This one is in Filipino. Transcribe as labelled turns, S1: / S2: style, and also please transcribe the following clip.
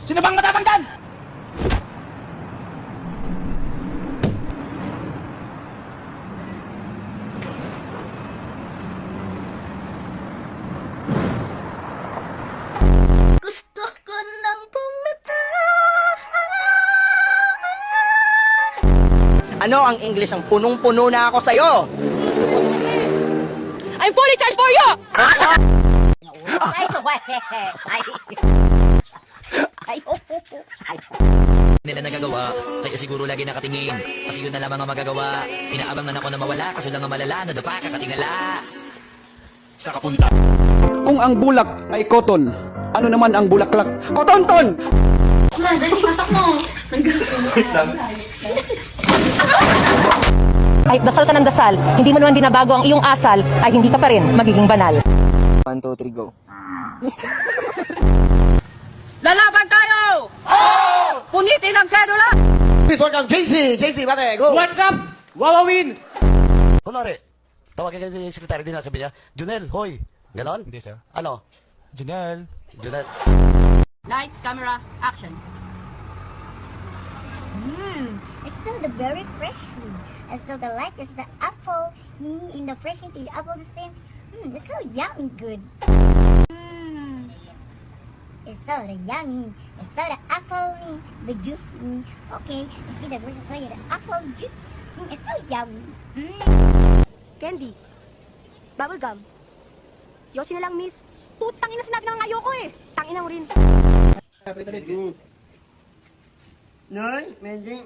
S1: Sino bang matapang dyan?
S2: Gusto ko nang pumita.
S3: Ano ang English ang punong-puno na ako sa'yo?
S4: I'm fully charged for you!
S5: Nila nagagawa, kaya siguro lagi nakatingin. Kasi yun na lamang ang magagawa. Inaabangan ako na mawala, kaso lang ang malala, nadapa kakatingala. Sa kapunta.
S1: Kung ang bulak ay cotton, ano naman ang bulaklak? Kotonton!
S2: Dali, masak mo.
S6: Kahit dasal ka ng dasal, hindi mo naman binabago ang iyong asal, ay hindi ka pa rin magiging banal.
S3: 1, 2, 3, go.
S4: Lalaban tayo! Oo! Punitin ang sedula!
S3: Please welcome JC! JC, pare, go!
S1: What's up? Wawawin!
S7: Kunwari, tawagin ka yung sekretary din na, sabi niya, Junel, hoy. Ganon? Hindi, sir. Ano? Junel. Junel.
S4: Lights, camera, action.
S2: It's still the very fresh. And so the light is the apple in the fresh into the apple the same. It's so yummy good. It's so the yummy. It's so the apple the juice. Okay, you see the versus the apple juice. It's so yummy.
S8: Candy. Bubblegum. Yosi na lang, miss. Putang ina, sinabi na nga ayoko eh. Tangina mo rin.
S3: Noy, medyo